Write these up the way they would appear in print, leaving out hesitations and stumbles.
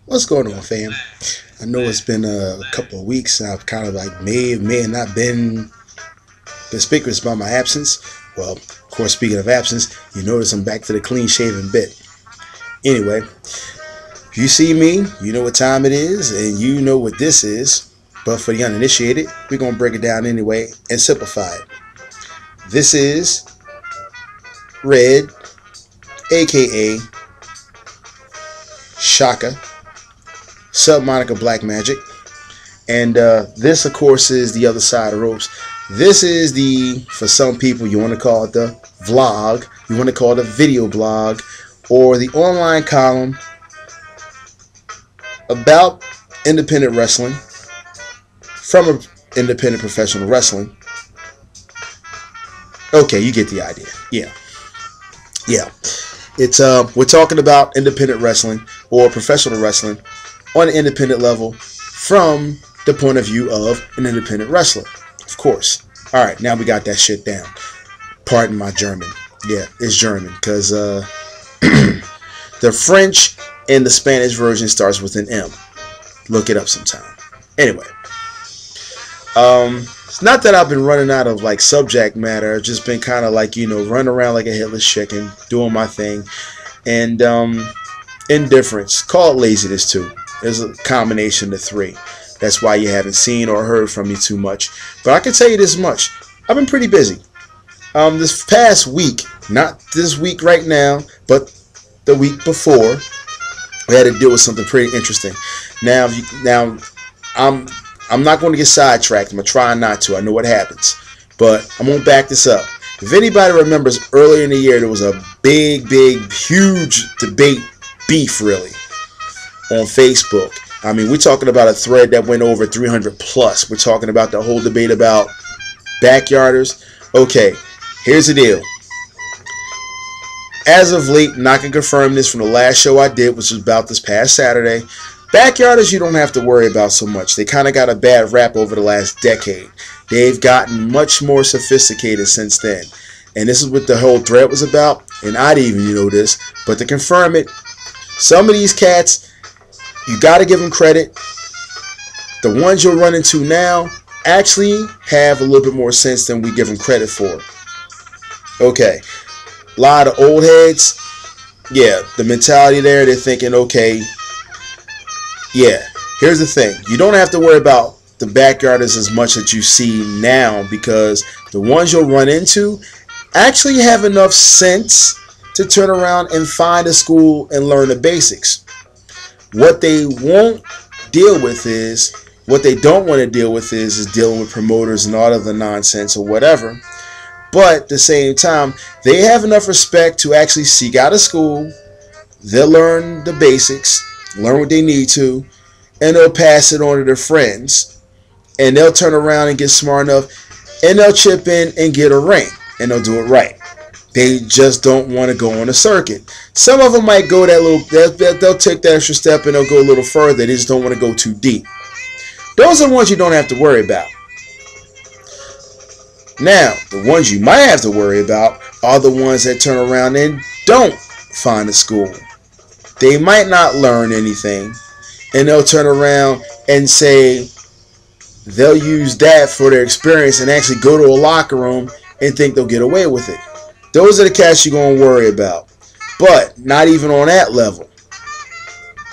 What's going on, fam? I know it's been a couple of weeks. I've kind of like may have not been conspicuous about my absence. Well, of course, speaking of absence, you notice I'm back to the clean shaven bit. Anyway, if you see me, you know what time it is, and you know what this is. But for the uninitiated, we're going to break it down anyway and simplify it. This is Red, aka Shaka, sub-moniker Black Magic, and this of course is the other side of ropes. This is the, for some people, you want to call it the vlog, you want to call it a video blog, or the online column about independent wrestling from independent professional wrestling. Okay, you get the idea. Yeah. It's we're talking about independent wrestling or professional wrestling on an independent level from the point of view of an independent wrestler, of course. All right, now we got that shit down. Pardon my German. Yeah, it's German because the French and the Spanish version starts with an M. Look it up sometime. Anyway, it's not that I've been running out of like subject matter. I've just been kind of like, running around like a headless chicken, doing my thing, and indifference. Call it laziness too. There's a combination of the three. That's why you haven't seen or heard from me too much. But I can tell you this much: I've been pretty busy. This past week, not this week right now, but the week before, we had to deal with something pretty interesting. Now I'm not going to get sidetracked. I'm going to try not to. I know what happens. But I'm going to back this up. If anybody remembers, earlier in the year, there was a big, huge debate, beef really, on Facebook. I mean, we're talking about a thread that went over 300 plus. We're talking about the whole debate about backyarders. Okay, here's the deal. As of late, and I can confirm this from the last show I did, which was about this past Saturday, backyarders you don't have to worry about so much. They kind of got a bad rap over the last decade. They've gotten much more sophisticated since then. And this is what the whole thread was about. And I didn't even know this. But to confirm it, some of these cats, you got to give them credit. The ones you'll run into now actually have a little bit more sense than we give them credit for. Okay. A lot of old heads, yeah, the mentality there, they're thinking, okay, yeah, here's the thing. You don't have to worry about the backyarders as much as you see now, because the ones you'll run into actually have enough sense to turn around and find a school and learn the basics. What they won't deal with is, what they don't want to deal with is dealing with promoters and all of the nonsense or whatever. But at the same time, they have enough respect to actually seek out a school. They'll learn the basics, learn what they need to, and they'll pass it on to their friends. And they'll turn around and get smart enough, and they'll chip in and get a ring, and they'll do it right. They just don't want to go on a circuit. Some of them might go that little, they'll take that extra step and they'll go a little further. They just don't want to go too deep. Those are the ones you don't have to worry about. Now, the ones you might have to worry about are the ones that turn around and don't find a school. They might not learn anything, and they'll turn around and say they'll use that for their experience and actually go to a locker room and think they'll get away with it. Those are the cats you're going to worry about. But not even on that level,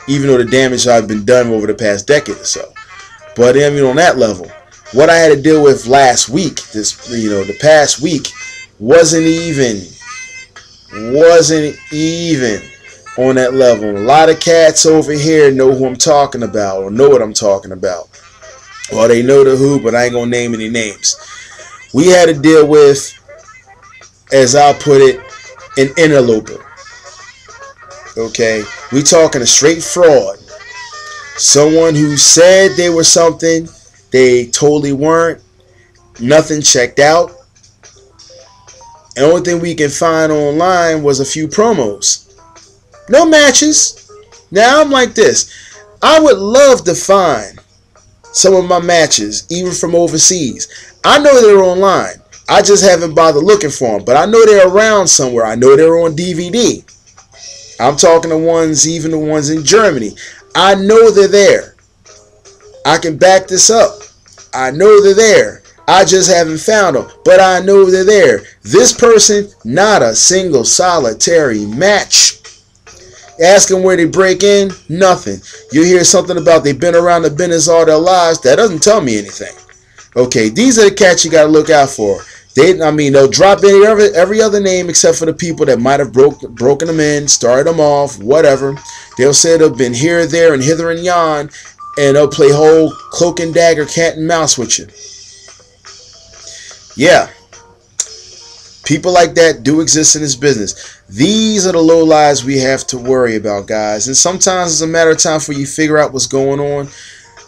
even though the damage has been done over the past decade or so. But even on that level, what I had to deal with last week, the past week, wasn't even on that level. A lot of cats over here know who I'm talking about, or know what I'm talking about. Well, they know the who, but I ain't gonna name any names. We had to deal with, as I'll put it, an interloper. Okay, we talking a straight fraud. Someone who said they were something they totally weren't. Nothing checked out. The only thing we can find online was a few promos. No matches. Now I'm like this. I would love to find some of my matches, even from overseas. I know they're online. I just haven't bothered looking for them, but I know they're around somewhere. I know they're on DVD. I'm talking the ones, even the ones in Germany. I know they're there. I can back this up. I know they're there. I just haven't found them, but I know they're there. This person, not a single solitary match. Ask them where they break in, nothing. You hear something about they've been around the business all their lives, that doesn't tell me anything. Okay, these are the cats you got to look out for. They'll drop every other name except for the people that might have broken them in, started them off, whatever. They'll say they've been here, there, and hither and yon, and they'll play whole cloak and dagger, cat and mouse with you. Yeah. People like that do exist in this business. These are the low lies we have to worry about, guys. And sometimes it's a matter of time for you to figure out what's going on.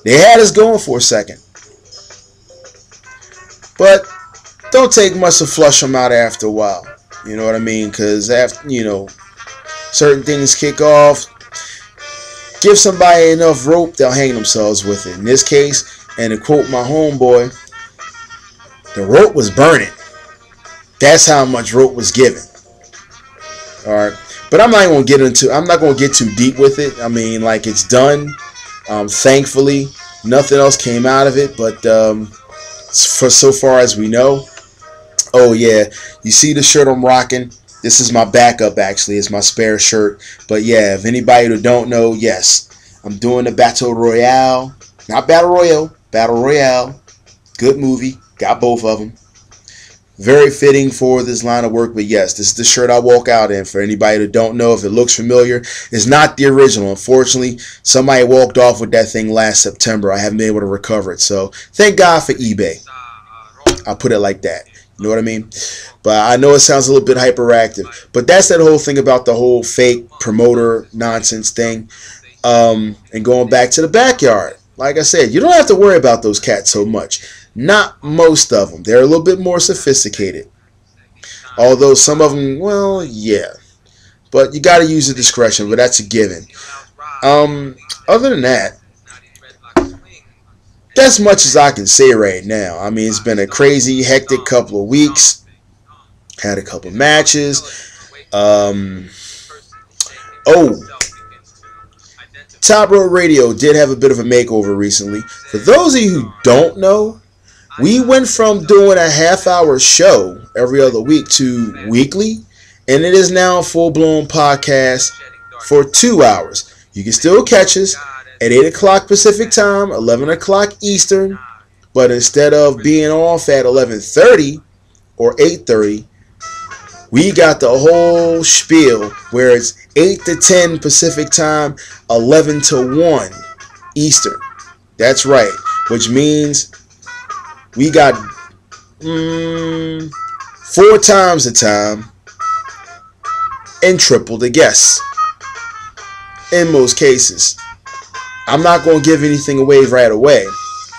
They had us going for a second. But don't take much to flush them out after a while. You know what I mean? Because after, certain things kick off. Give somebody enough rope, they'll hang themselves with it. In this case, and to quote my homeboy, the rope was burning. That's how much rope was given. All right, but I'm not going to get too deep with it. I mean, like, it's done. Thankfully, nothing else came out of it. But for so far as we know, oh yeah, you see the shirt I'm rocking. This is my backup, actually. It's my spare shirt. But yeah, if anybody who don't know, yes, I'm doing the Battle Royale. Not Battle Royale, Battle Royale. Good movie. Got both of them. Very fitting for this line of work. But yes, this is the shirt I walk out in. For anybody that don't know, if it looks familiar, it's not the original. Unfortunately, somebody walked off with that thing last September. I haven't been able to recover it. So thank God for eBay. I'll put it like that. You know what I mean? But I know it sounds a little bit hyperactive. But that's that whole thing about the whole fake promoter nonsense thing. And going back to the backyard. Like I said, you don't have to worry about those cats so much. Not most of them. They're a little bit more sophisticated. Although some of them, well, yeah. But you got to use the discretion, but that's a given. Other than that, that's much as I can say right now. I mean, it's been a crazy, hectic couple of weeks. Had a couple matches. Top Road Radio did have a bit of a makeover recently. For those of you who don't know, we went from doing a half-hour show every other week to weekly, and it is now a full-blown podcast for 2 hours. You can still catch us at 8 o'clock Pacific time, 11 o'clock Eastern, but instead of being off at 11:30 or 8:30, we got the whole spiel where it's 8 to 10 Pacific time, 11 to 1 Eastern. That's right, which means we got 4 times the time and triple the guests in most cases. I'm not going to give anything away right away,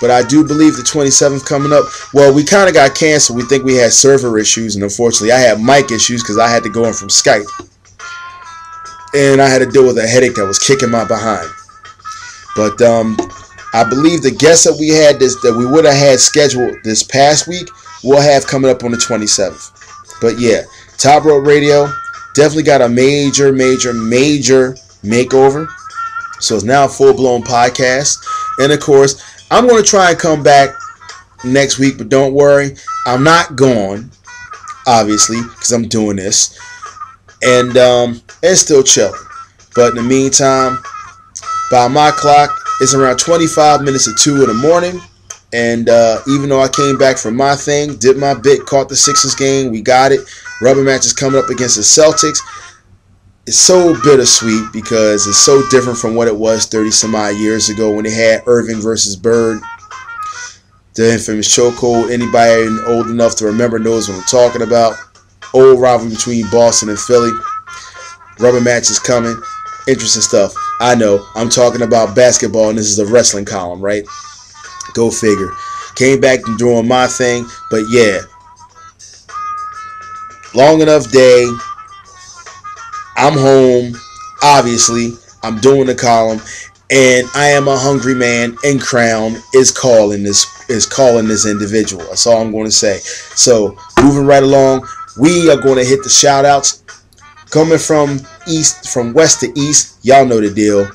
but I do believe the 27th coming up. Well, we kind of got canceled. We think we had server issues, and unfortunately I had mic issues because I had to go in from Skype. And I had to deal with a headache that was kicking my behind. But I believe the guests that we would have had scheduled this past week, we'll have coming up on the 27th. But yeah, Top Road Radio definitely got a major makeover. So it's now a full-blown podcast. And of course, I'm going to try and come back next week, but don't worry, I'm not gone, obviously, because I'm doing this. And it's still chilling. But in the meantime, by my clock, it's around 25 minutes to 2 in the morning. And even though I came back from my thing, did my bit, caught the Sixers game, we got it. Rubber match is coming up against the Celtics. It's so bittersweet because it's so different from what it was 30 some odd years ago when they had Irving versus Bird. The infamous chokehold. Anybody old enough to remember knows what I'm talking about. Old rivalry between Boston and Philly. Rubber match is coming. Interesting stuff. I know. I'm talking about basketball and this is a wrestling column, right? Go figure. Came back and doing my thing. But yeah. Long enough day. I'm home. Obviously. I'm doing the column. And I am a hungry man, and Crown is calling this individual. That's all I'm going to say. So, moving right along, we are going to hit the shout outs. Coming from west to east, y'all know the deal.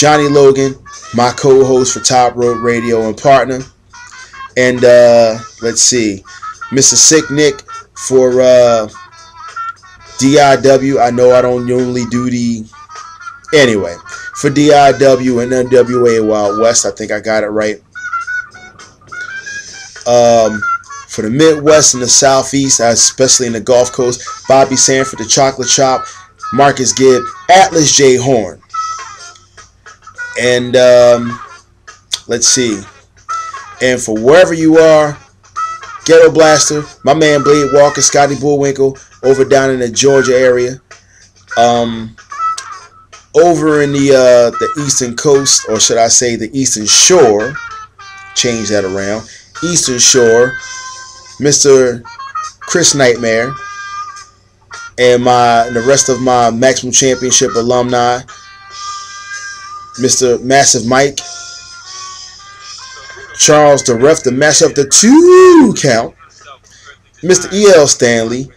Johnny Logan, my co-host for Top Rope Radio and partner. And let's see, Mr. Sick Nick for DIW. I know I don't normally do the... Anyway, for DIW and NWA Wild West, I think I got it right. For the Midwest and the Southeast, especially in the Gulf Coast, Bobby Sanford, the Chocolate Chop, Marcus Gibb, Atlas J. Horn. And let's see. And for wherever you are, Ghetto Blaster, my man Blade Walker, Scotty Bullwinkle, over down in the Georgia area. Over in the Eastern Coast, or should I say the Eastern Shore, change that around. Eastern Shore, Mr. Chris Nightmare, and the rest of my Maximum Championship alumni, Mr. Massive Mike, Charles the Ref, the master of the 2 count, Mr. E.L. Stanley,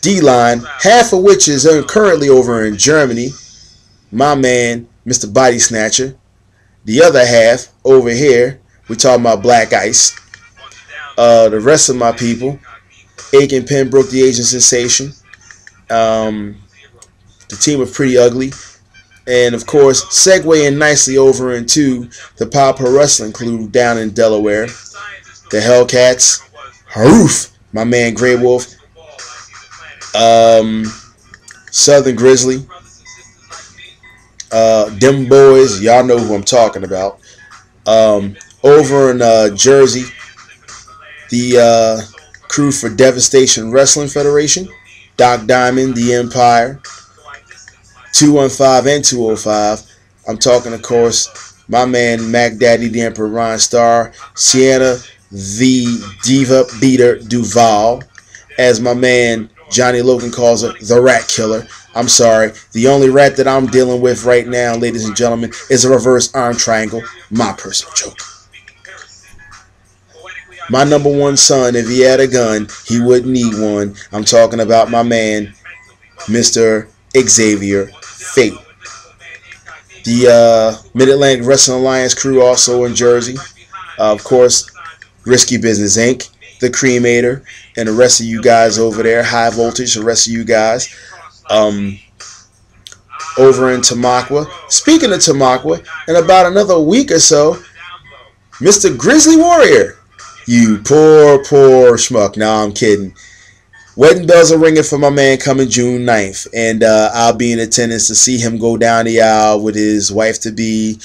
D-Line, half of which is currently over in Germany, my man, Mr. Body Snatcher, the other half over here, we're talking about Black Ice, the rest of my people, Aiken Pembroke, the Asian Sensation, the team of Pretty Ugly, and of course, segueing nicely over into the Power Pro Wrestling crew down in Delaware, the Hellcats, Haroof, my man Grey Wolf, Southern Grizzly, them boys, y'all know who I'm talking about. Over in Jersey, the crew for Devastation Wrestling Federation, Doc Diamond, the Empire, 215 and 205. I'm talking, of course, my man Mac Daddy, the Emperor Ron Starr, Sienna, the Diva Beater Duval, as my man Johnny Logan calls her, the Rat Killer. I'm sorry, the only rat that I'm dealing with right now, ladies and gentlemen, is a reverse arm triangle, my personal joke. My number one son, if he had a gun, he wouldn't need one. I'm talking about my man, Mr. Xavier Fate. The Mid-Atlantic Wrestling Alliance crew also in Jersey. Of course, Risky Business Inc., the Cremator, and the rest of you guys over there, High Voltage, the rest of you guys. Over in Tamaqua. Speaking of Tamaqua, in about another week or so, Mr. Grizzly Warrior. You poor schmuck. Nah, I'm kidding. Wedding bells are ringing for my man coming June 9th. And I'll be in attendance to see him go down the aisle with his wife-to-be,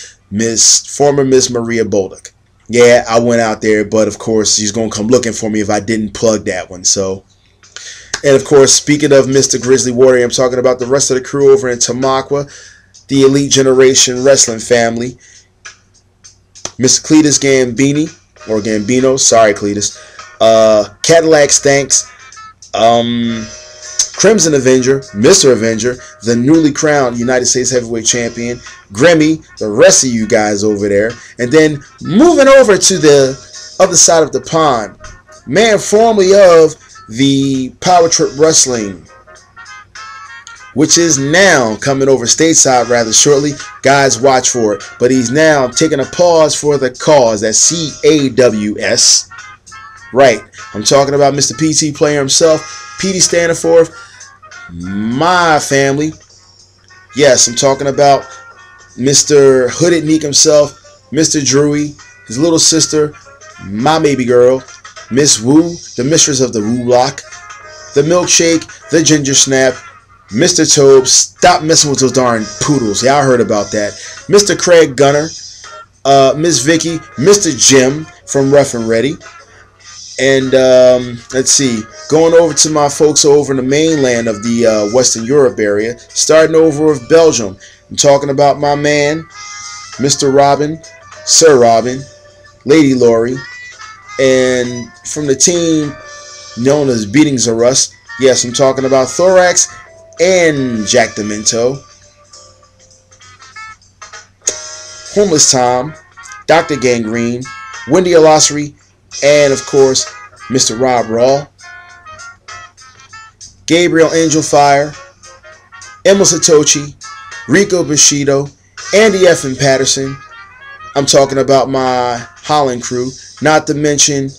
former Miss Maria Bolduc. Yeah, I went out there, but of course, he's going to come looking for me if I didn't plug that one. So, and of course, speaking of Mr. Grizzly Warrior, I'm talking about the rest of the crew over in Tamaqua, the Elite Generation Wrestling family, Mr. Cletus Gambino, sorry Cletus, Cadillac Stanks, Crimson Avenger, Mr. Avenger, the newly crowned United States Heavyweight Champion, Grimmy, the rest of you guys over there, and then moving over to the other side of the pond, man formerly of the Power Trip Wrestling, which is now coming over stateside rather shortly. Guys, watch for it. But he's now taking a pause for the cause. That's CAWS. Right. I'm talking about Mr. PT Player himself. PT standing for my family. Yes, I'm talking about Mr. Hooded Neek himself, Mr. Drewy, his little sister, my baby girl, Miss Wu, the mistress of the Wu Block, the Milkshake, the Ginger Snap, Mr. Tobe, stop messing with those darn poodles. Yeah, I heard about that. Mr. Craig Gunner, Miss Vicky, Mr. Jim from Rough and Ready. And let's see, going over to my folks over in the mainland of the Western Europe area, starting over with Belgium. I'm talking about my man, Mr. Robin, Sir Robin, Lady Lori, and from the team known as Beatings of Us, yes, I'm talking about Thorax and Jack Demento, Homeless Tom, Dr. Gangrene, Wendy Olossery, and of course, Mr. Rob Raw, Gabriel Angel Fire, Emil Satochi, Rico Bushido, Andy F. and Patterson. I'm talking about my Holland crew. Not to mention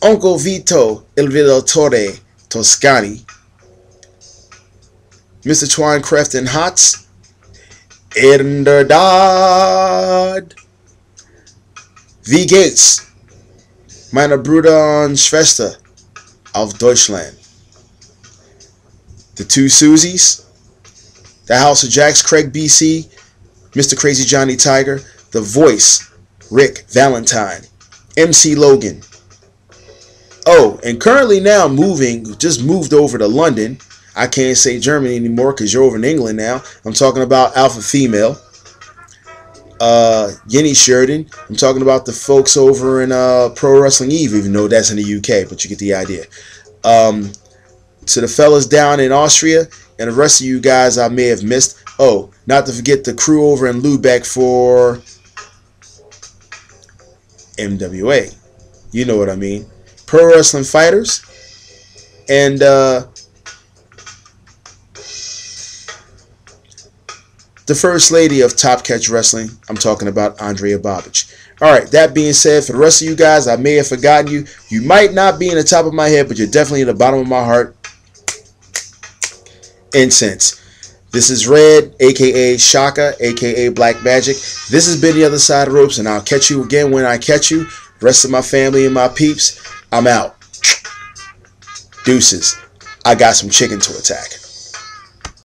Uncle Vito Il Villatore Toscani. Mr. Twinecraft and Hots. Inderdad. V. Gates. Meine Brüder und Schwester auf Deutschland. The two Susies. The House of Jacks, Craig BC. Mr. Crazy Johnny Tiger. The Voice, Rick Valentine. MC Logan. Oh, and currently now just moved over to London. I can't say Germany anymore because you're over in England now. I'm talking about Alpha Female. Yenny Sheridan. I'm talking about the folks over in Pro Wrestling Eve, even though that's in the UK, but you get the idea. To the fellas down in Austria and the rest of you guys I may have missed. Oh, not to forget the crew over in Lubeck for MWA. You know what I mean. Pro Wrestling Fighters. And the First Lady of Top Catch Wrestling. I'm talking about Andrea Bobic. Alright, that being said, for the rest of you guys, I may have forgotten you. You might not be in the top of my head, but you're definitely in the bottom of my heart. Incense. This is Red, a.k.a. Shaka, a.k.a. Black Magic. This has been The Other Side of the Ropes, and I'll catch you again when I catch you. The rest of my family and my peeps, I'm out. Deuces. I got some chicken to attack.